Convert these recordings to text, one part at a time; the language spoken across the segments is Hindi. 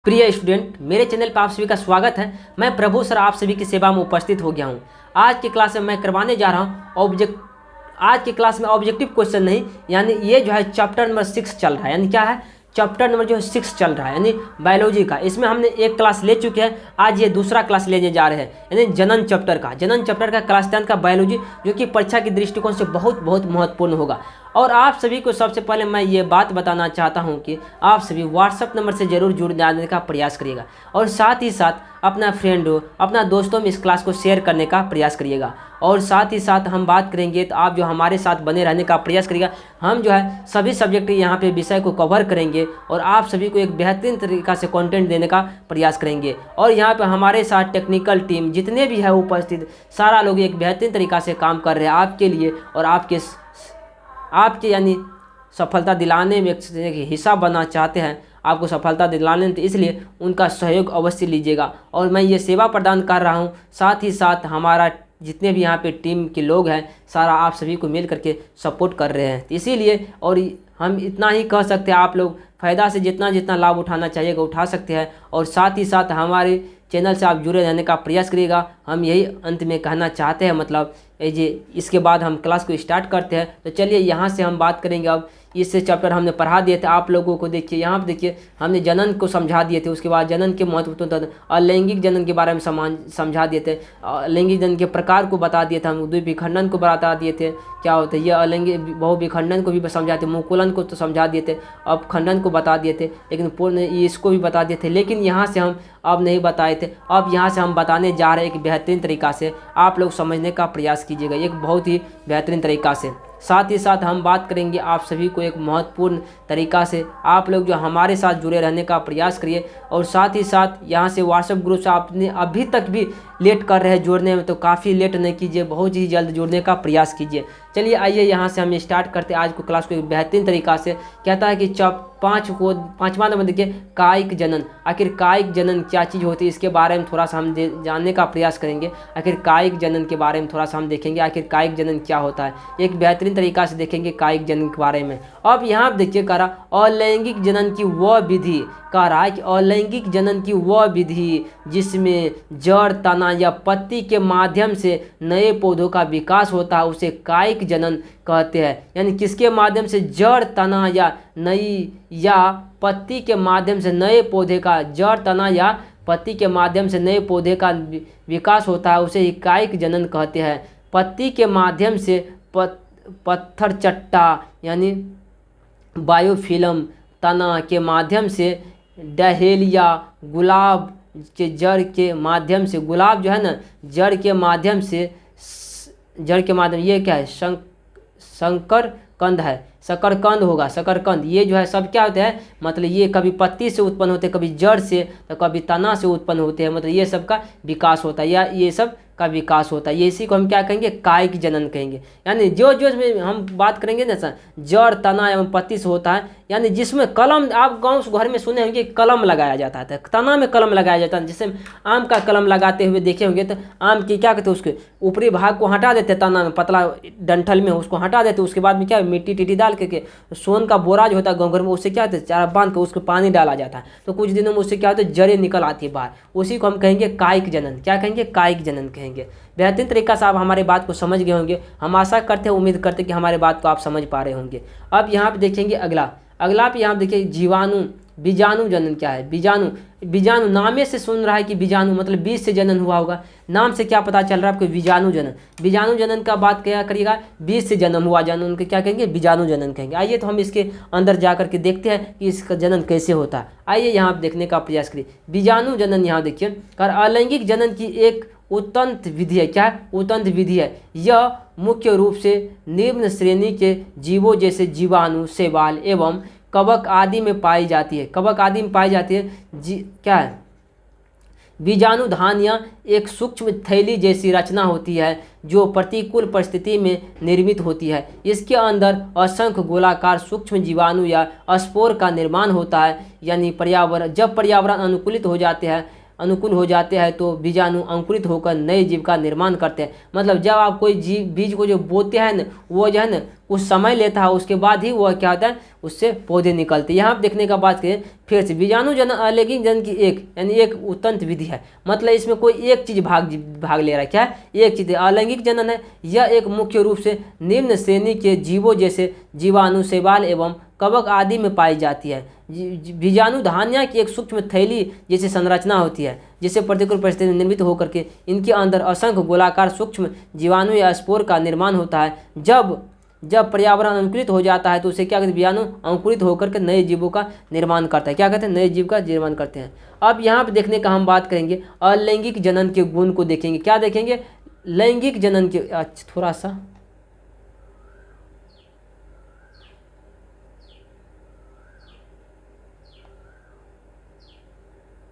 प्रिय स्टूडेंट, मेरे चैनल पर आप सभी का स्वागत है। मैं प्रभु सर आप सभी की सेवा में उपस्थित हो गया हूं। आज की क्लास में मैं करवाने जा रहा हूं आज की क्लास में ऑब्जेक्टिव क्वेश्चन नहीं, यानी ये जो है चैप्टर नंबर 6 चल रहा है। यानी क्या है, चैप्टर नंबर जो है 6 चल रहा है, यानी बायोलॉजी का। इसमें हमने एक क्लास ले चुके हैं, आज ये दूसरा क्लास लेने जा रहे हैं, यानी जनन चैप्टर का क्लास 10 का बायोलॉजी, जो कि परीक्षा के दृष्टिकोण से बहुत बहुत महत्वपूर्ण होगा। और आप सभी को सबसे पहले मैं ये बात बताना चाहता हूँ कि आप सभी व्हाट्सएप नंबर से ज़रूर जुड़ जाने का प्रयास करिएगा, और साथ ही साथ अपना फ्रेंड हो, अपना दोस्तों में इस क्लास को शेयर करने का प्रयास करिएगा। और साथ ही साथ हम बात करेंगे, तो आप जो हमारे साथ बने रहने का प्रयास करिएगा। हम जो है सभी सब्जेक्ट यहाँ पे विषय को कवर करेंगे और आप सभी को एक बेहतरीन तरीक़ा से कंटेंट देने का प्रयास करेंगे। और यहाँ पे हमारे साथ टेक्निकल टीम जितने भी है उपस्थित, सारा लोग एक बेहतरीन तरीक़ा से काम कर रहे हैं आपके लिए, और आपके यानी सफलता दिलाने में एक हिस्सा बनना चाहते हैं, आपको सफलता दिलाने में, तो इसलिए उनका सहयोग अवश्य लीजिएगा। और मैं ये सेवा प्रदान कर रहा हूँ, साथ ही साथ हमारा जितने भी यहाँ पे टीम के लोग हैं, सारा आप सभी को मिल करके सपोर्ट कर रहे हैं। तो इसीलिए और हम इतना ही कह सकते हैं, आप लोग फ़ायदा से जितना जितना लाभ उठाना चाहिएगा उठा सकते हैं, और साथ ही साथ हमारे चैनल से आप जुड़े रहने का प्रयास करिएगा। हम यही अंत में कहना चाहते हैं। मतलब जी, इसके बाद हम क्लास को स्टार्ट करते हैं। तो चलिए यहाँ से हम बात करेंगे। अब इससे चैप्टर हमने पढ़ा दिए थे आप लोगों को। देखिए यहाँ पर, देखिए हमने जनन को समझा दिए थे, उसके बाद जनन के महत्वपूर्ण अलैंगिक जनन के बारे में समझा दिए थे, लैंगिक जनन के प्रकार को बता दिए थे, हम द्विविखंडन को बता दिए थे क्या होता है, ये अलैंगिक बहुविखंडन को भी समझा थे, मुकुलन को तो समझा दिए थे, अब खंडन को बता दिए थे, लेकिन पूर्ण इसको भी बता दिए थे, लेकिन यहाँ से हम अब नहीं बताए थे। अब यहाँ से हम बताने जा रहे हैं एक बेहतरीन तरीक़ा से, आप लोग समझने का प्रयास कीजिएगा एक बहुत ही बेहतरीन तरीक़ा से। साथ ही साथ हम बात करेंगे आप सभी को एक महत्वपूर्ण तरीक़ा से, आप लोग जो हमारे साथ जुड़े रहने का प्रयास करिए। और साथ ही साथ यहाँ से व्हाट्सएप ग्रुप से आपने अभी तक भी लेट कर रहे हैं जुड़ने में, तो काफ़ी लेट नहीं कीजिए, बहुत ही जल्द जुड़ने का प्रयास कीजिए। चलिए आइए यहाँ से हम स्टार्ट करते हैं आज को क्लास को एक बेहतरीन तरीक़ा से। कहता है कि पाँचवां नंबर देखिए, कायिक जनन। आखिर कायिक जनन क्या चीज़ होती है, इसके बारे में थोड़ा सा हम जानने का प्रयास करेंगे। आखिर कायिक जनन के बारे में थोड़ा सा हम देखेंगे, आखिर कायिक जनन क्या होता है, एक बेहतरीन तरीक़ा से देखेंगे कायिक जनन के बारे में। अब यहाँ देखिए कह रहा अलैंगिक जनन की वह विधि, कह रहा है कि अलैंगिक जनन की वह विधि जिसमें जड़, तना या पत्ती के माध्यम से नए पौधों का विकास होता है, उसे कायिक जनन कहते हैं। यानी किसके माध्यम से, जड़, तना या नई या पत्ती के माध्यम से नए पौधे का, जड़, तना या पत्ती के माध्यम से नए पौधे का विकास होता है, उसे ही कायिक जनन कहते हैं। पत्ती के माध्यम से पत्थर चट्टा यानी बायोफिल्म, तना के माध्यम से डहेलिया, गुलाब के जड़ के माध्यम से, गुलाब जो है ना जड़ के माध्यम ये क्या है, शकरकंद है, शकरकंद होगा, शकरकंद। ये जो है सब क्या होते हैं, मतलब ये कभी पत्ती से उत्पन्न होते हैं, कभी जड़ से, तो कभी तना से उत्पन्न होते हैं, मतलब ये सब का विकास होता है, या ये सब का विकास होता है। ये इसी को हम क्या कहेंगे, कायिक जनन कहेंगे। यानी जो हम बात करेंगे ना सर, जड़, तना एवं पत्ती से होता है, यानी जिसमें कलम, आप गांव घर में सुने होंगे कलम लगाया जाता है, तना में कलम लगाया जाता है, जिससे आम का कलम लगाते हुए देखे होंगे। तो आम की क्या कहते हैं, उसके ऊपरी भाग को हटा देते, तना में पतला डंठल में उसको हटा देते, उसके बाद में क्या मिट्टी टिट्टी डाल के सोन का बोरा जो होता है गाँव घर में, उससे क्या होता है चारा बांध के उसको पानी डाला जाता है, तो कुछ दिनों में उससे क्या होता है जड़ें निकल आती है बाहर, उसी को हम कहेंगे कायिक जनन। क्या कहेंगे, कायिक जनन कहेंगे। बेहतरीन तरीक़ा से आप हमारे बात को समझ गए होंगे, हम आशा करते हैं, उम्मीद करते हैं कि हमारे बात को आप समझ पा रहे होंगे। अब यहाँ पे देखेंगे अगला पे यहाँ देखिए जीवाणु, बीजाणु जनन क्या है, बीजाणु नामे से सुन रहा है कि बीजाणु मतलब बीज से जनन हुआ होगा, नाम से क्या पता चल रहा है आपको, बीजाणु जनन का बात क्या करिएगा, बीज से जन्म हुआ जनन के क्या कहेंगे, बीजाणु जनन कहेंगे। आइए तो हम इसके अंदर जा करके देखते हैं कि इसका जनन कैसे होता है। आइए यहाँ पर देखने का प्रयास करिए। बीजाणु जनन यहाँ देखिए, अलैंगिक जनन की एक उतंत्र विधि है। क्या है, उतंत्र विधि है। यह मुख्य रूप से निम्न श्रेणी के जीवों जैसे जीवाणु, शैवाल एवं कवक आदि में पाई जाती है। क्या है, बीजाणु धानियाँ एक सूक्ष्म थैली जैसी रचना होती है जो प्रतिकूल परिस्थिति में निर्मित होती है। इसके अंदर असंख्य गोलाकार सूक्ष्म जीवाणु या स्पोर का निर्माण होता है। यानी जब पर्यावरण अनुकूलित हो जाते हैं, अनुकूल हो जाते हैं तो बीजाणु अंकुरित होकर नए जीव का निर्माण करते हैं। मतलब जब आप कोई बीज को जो बोते हैं न, वो जो है न कुछ समय लेता है, उसके बाद ही वह क्या होता है, उससे पौधे निकलते हैं। यहाँ पर देखने का बात करें फिर से, बीजाणु जनन अलैंगिक जनन की एक यानी एक उतंत्र विधि है। मतलब इसमें कोई एक चीज़ भाग ले रहा है, क्या है, एक चीज़ अलैंगिक जनन है। यह एक मुख्य रूप से निम्न श्रेणी के जीवों जैसे जीवाणु, शैवाल एवं कवक आदि में पाई जाती है। बीजाणु धान्य की एक सूक्ष्म थैली जैसी संरचना होती है, जिससे प्रतिकूल परिस्थिति में निर्मित होकर के इनके अंदर असंख्य गोलाकार सूक्ष्म जीवाणु या स्पोर का निर्माण होता है। जब पर्यावरण अनुकूलित हो जाता है तो उसे क्या कहते हैं, बीजाणु अंकुरित होकर के नए जीवों का निर्माण करता है। क्या कहते हैं, नए जीव का निर्माण करते हैं। अब यहाँ पे देखने का हम बात करेंगे अलैंगिक जनन के गुण को देखेंगे। क्या देखेंगे, लैंगिक जनन के, थोड़ा सा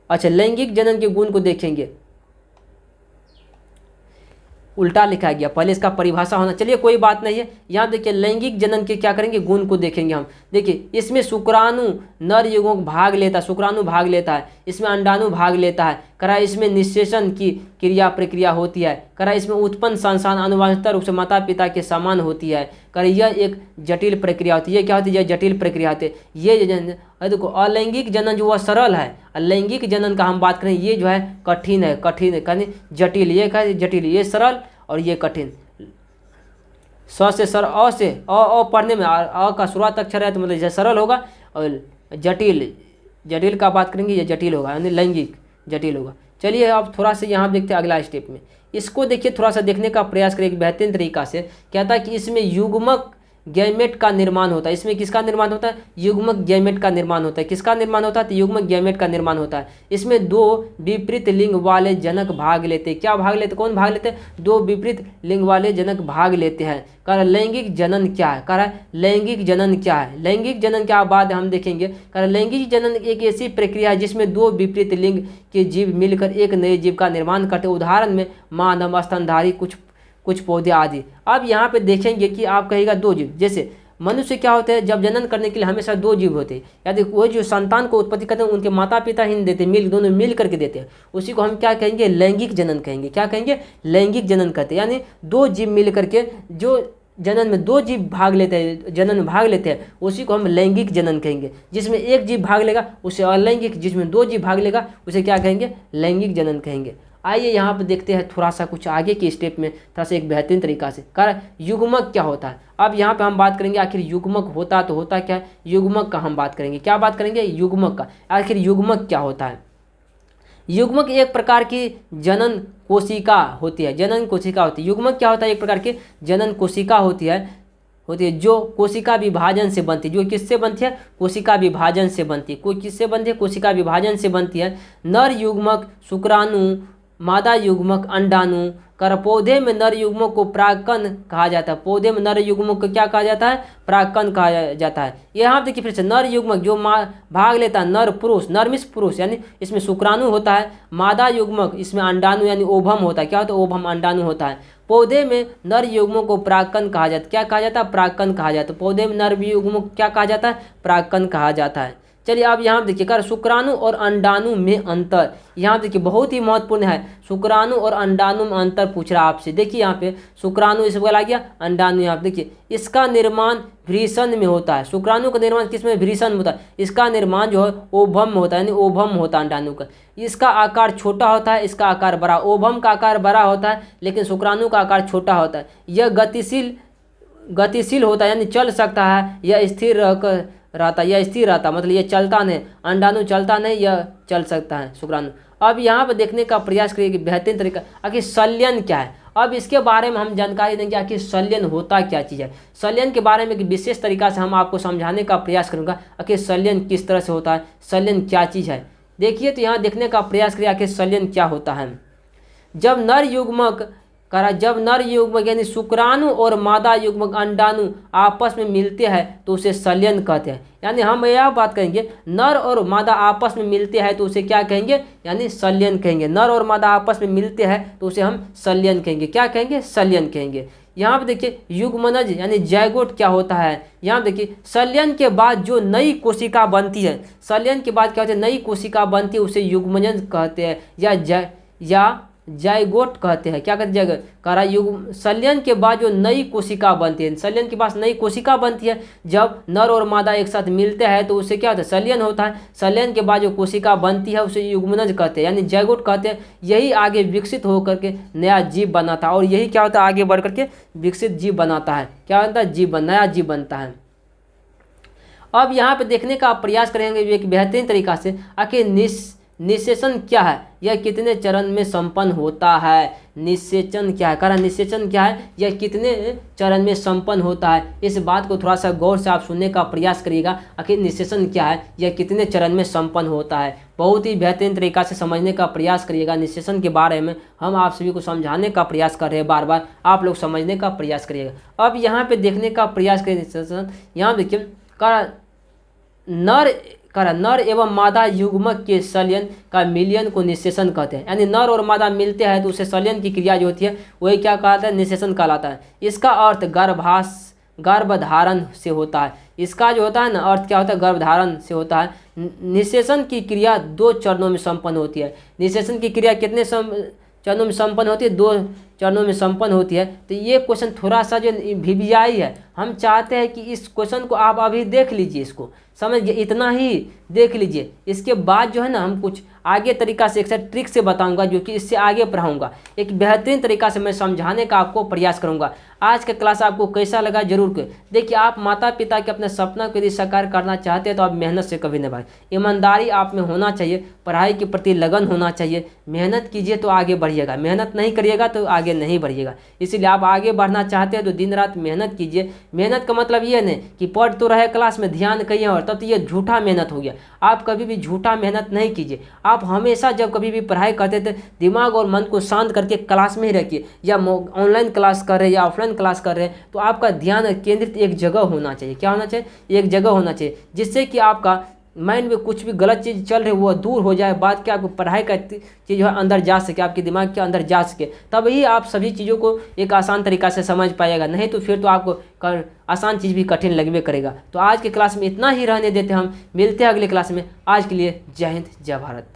अच्छा, लैंगिक जनन के गुण को देखेंगे। उल्टा लिखा गया, पहले इसका परिभाषा होना, चलिए कोई बात नहीं है। यहाँ देखिए लैंगिक जनन के क्या करेंगे, गुण को देखेंगे हम। देखिए इसमें शुक्राणु नर युग्मक भाग लेता है, शुक्राणु भाग लेता है, इसमें अंडाणु भाग लेता है, करा इसमें निषेचन की प्रक्रिया होती है, करा इसमें उत्पन्न संतान आनुवंशिक रूप से माता पिता के समान होती है, करा यह एक जटिल प्रक्रिया होती है। ये क्या होती है, यह जटिल प्रक्रिया होती है। ये देखो अलैंगिक जनन जो वह सरल है, अलैंगिक जनन का हम बात करें ये जो है कठिन है, कहने जटिल, ये क्या है जटिल, ये सरल और ये कठिन। स से सर, अ से अ पढ़ने में अ का शुरुआत अक्षर है तो मतलब यह सरल होगा, और जटिल का बात करेंगे ये जटिल होगा, यानी लैंगिक जटिल होगा। चलिए अब थोड़ा सा यहाँ देखते हैं अगला स्टेप में। इसको देखिए थोड़ा सा देखने का प्रयास करें एक बेहतरीन तरीका से। कहता है कि इसमें युग्मक गैमेट का निर्माण होता है। इसमें किसका निर्माण होता है, युग्मक गैमेट का निर्माण होता है। किसका निर्माण होता है, तो युग्मक गैमेट का निर्माण होता है। इसमें दो विपरीत लिंग वाले जनक भाग लेते हैं। क्या भाग लेते, कौन भाग लेते हैं, दो विपरीत लिंग वाले जनक भाग लेते हैं। कह रहा लैंगिक जनन क्या है, कह रहा है लैंगिक जनन क्या है। लैंगिक जनन क्या बाद हम देखेंगे। कह रहा लैंगिक जनन एक ऐसी प्रक्रिया है जिसमें दो विपरीत लिंग के जीव मिलकर एक नए जीव का निर्माण करते हैं। उदाहरण में मानव, स्तनधारी, कुछ पौधे आदि। अब यहाँ पे देखेंगे कि आप कहेगा दो जीव, जैसे मनुष्य क्या होते हैं, जब जनन करने के लिए हमेशा दो जीव होते हैं, यानी वो जो संतान को उत्पत्ति करते हैं उनके माता पिता ही देते हैं, दोनों मिल करके देते हैं। उसी को हम क्या कहेंगे, लैंगिक जनन कहेंगे। क्या कहेंगे, लैंगिक जनन कहते हैं। यानी दो जीव मिल करके जो जनन में दो जीव भाग लेते हैं, जनन में भाग लेते हैं, उसी को हम लैंगिक जनन कहेंगे। जिसमें एक जीव भाग लेगा उसे अलैंगिक, जिसमें दो जीव भाग लेगा उसे क्या कहेंगे, लैंगिक जनन कहेंगे। आइए यहाँ पे देखते हैं थोड़ा सा कुछ आगे के स्टेप में, थोड़ा सा एक बेहतरीन तरीका से। कारण युग्मक क्या होता है, अब यहाँ पे हम बात करेंगे आखिर युग्मक होता तो होता क्या है, युग्मक का हम बात करेंगे। क्या बात करेंगे, युग्मक का। आखिर युग्मक क्या होता है। युग्मक एक प्रकार की जनन कोशिका होती है, जनन कोशिका होती है। युग्मक क्या होता है, एक प्रकार की जनन कोशिका होती है जो कोशिका विभाजन से बनती है। जो किससे बनती है, कोशिका विभाजन से बनती है। कोई किससे बनती है, कोशिका विभाजन से बनती है। नर युग्मक शुक्राणु, मादा युग्मक अंडाणु। कर पौधे में नर युग्मक को प्राक्कन कहा जाता है। पौधे में नर युग्मक को क्या कहा जाता है, प्राक्कन कहा जाता है। यहाँ देखिए फिर से नर युग्मक जो भाग लेता है, नर पुरुष, नर मीन्स पुरुष, यानी इसमें शुक्राणु होता है। मादा युग्मक इसमें अंडाणु यानी ओभम होता है। क्या होता है, ओभम अंडाणु होता है। पौधे में नर युग्मक को प्राक्कन कहा जाता है। क्या कहा जाता है, प्राक्कन कहा जाता है। पौधे में नर युग्मक क्या कहा जाता है, प्राक्कन कहा जाता है। चलिए अब यहाँ देखिए कर शुक्राणु और अंडाणु में अंतर, यहाँ देखिए बहुत ही महत्वपूर्ण है। शुक्राणु और अंडाणु में अंतर पूछ रहा आपसे। देखिए यहाँ पे शुक्राणु इस बोला गया, अंडाणु यहाँ पे देखिए इसका निर्माण भ्रीषण में होता है। शुक्राणु का निर्माण किस में, भ्रीषण में होता है। इसका निर्माण जो है ओभम में होता है, यानी ओभम होता है अंडाणु का। इसका आकार छोटा होता है, इसका आकार बड़ा। ओभम का आकार बड़ा होता है लेकिन शुक्राणु का आकार छोटा होता है। यह गतिशील होता है, यानी चल सकता है। यह स्थिर रहता, यह स्थिर रहता, मतलब यह चलता नहीं। अंडाणु चलता नहीं, यह चल सकता है शुक्राणु। अब यहाँ पर देखने का प्रयास करिए कि बेहतरीन तरीका आखिर संलयन क्या है। अब इसके बारे में हम जानकारी देंगे आखिर संलयन होता क्या चीज़ है। संलयन के बारे में एक विशेष तरीका से हम आपको समझाने का प्रयास करूँगा आखिर संलयन किस तरह से होता है, संलयन क्या चीज़ है। देखिए तो यहाँ देखने का प्रयास करिए आखिर संलयन क्या होता है। जब नर युग्मक यानी शुक्राणु और मादा युग्मक अंडाणु आपस में मिलते हैं तो उसे संलयन कहते हैं। यानी हम यह बात कहेंगे नर और मादा आपस में मिलते हैं तो उसे क्या कहेंगे, यानी संलयन कहेंगे। नर और मादा आपस में मिलते हैं तो उसे हम संलयन कहेंगे। क्या कहेंगे, संलयन कहेंगे। यहाँ पे देखिए युग्मनज यानी जायगोट क्या होता है। यहाँ पे देखिए संलयन के बाद जो नई कोशिका बनती है, संलयन के बाद क्या होता है, नई कोशिका बनती है, उसे युग्मनज कहते हैं या जायगोट कहते हैं। क्या कहते हैं, करा युग संलयन के बाद जो नई कोशिका बनती है, संलयन के बाद नई कोशिका बनती है, जब नर और मादा एक साथ मिलते हैं तो उसे क्या होता है, संलयन होता है। संलयन के बाद जो कोशिका बनती है उसे युग्मनज कहते हैं यानी जायगोट कहते हैं। यही आगे विकसित होकर के नया जीव बनाता है और यही क्या होता है, आगे बढ़ करके विकसित जीव बनाता है। क्या बनता है, जीव, नया जीव बनता है। अब यहाँ पे देखने का प्रयास करेंगे एक बेहतरीन तरीका से, आखिर निषेचन क्या है, यह कितने चरण में संपन्न होता है। निषेचन क्या है, कारण निषेचन क्या है, यह कितने चरण में संपन्न होता है। इस बात को थोड़ा सा गौर से आप सुनने का प्रयास करिएगा। आखिर निषेचन क्या है, यह कितने चरण में संपन्न होता है, बहुत ही बेहतरीन तरीका से समझने का प्रयास करिएगा। निषेचन के बारे में हम आप सभी को समझाने का प्रयास कर रहे हैं, बार बार आप लोग समझने का प्रयास करिएगा। अब यहाँ पे देखने का प्रयास करिए निषेचन। यहाँ देखिए नर एवं मादा युग्मक के संलयन का मिलयन को निषेचन कहते हैं। यानी नर और मादा मिलते हैं तो उसे संलयन की क्रिया जो होती है वही क्या कहलाता है, निषेचन कहलाता है। इसका अर्थ गर्भधारण से होता है। इसका जो होता है ना अर्थ क्या होता है, गर्भधारण से होता है। निषेचन की क्रिया 2 चरणों में संपन्न होती है। निषेचन की क्रिया कितने चरणों में संपन्न होती है, 2 चरणों में संपन्न होती है। तो ये क्वेश्चन थोड़ा सा जो वीवीआई है, हम चाहते हैं कि इस क्वेश्चन को आप अभी देख लीजिए, इसको समझ गए, इतना ही देख लीजिए। इसके बाद जो है ना हम कुछ आगे तरीका से एक ट्रिक से बताऊंगा, जो कि इससे आगे पढ़ाऊंगा। एक बेहतरीन तरीका से मैं समझाने का आपको प्रयास करूंगा। आज का क्लास आपको कैसा लगा जरूर देखिए। आप माता पिता के अपने सपना को यदि साकार करना चाहते हैं तो आप मेहनत से कभी न भागें। ईमानदारी आप में होना चाहिए, पढ़ाई के प्रति लगन होना चाहिए। मेहनत कीजिए तो आगे बढ़िएगा, मेहनत नहीं करिएगा तो आगे नहीं बढ़िएगा। इसीलिए आप आगे बढ़ना चाहते हैं तो दिन रात मेहनत कीजिए। मेहनत का मतलब ये नहीं कि पढ़ तो रहे क्लास में, ध्यान कहीं और, तब तो ये झूठा मेहनत हो गया। आप कभी भी झूठा मेहनत नहीं कीजिए। आप हमेशा जब कभी भी पढ़ाई करते थे दिमाग और मन को शांत करके क्लास में ही रखिए, या ऑनलाइन क्लास कर रहे हैं या ऑफलाइन क्लास कर रहे हैं तो आपका ध्यान केंद्रित एक जगह होना चाहिए। क्या होना चाहिए, एक जगह होना चाहिए, जिससे कि आपका माइंड में कुछ भी गलत चीज़ चल रही है वो दूर हो जाए। बात क्या, आपको पढ़ाई का चीज़ जो है अंदर जा सके, आपके दिमाग के अंदर जा सके, तभी आप सभी चीज़ों को एक आसान तरीका से समझ पाइएगा। नहीं तो फिर तो आपको आसान चीज़ भी कठिन लगबे करेगा। तो आज के क्लास में इतना ही रहने देते हम, मिलते हैं अगले क्लास में। आज के लिए जय हिंद, जय भारत।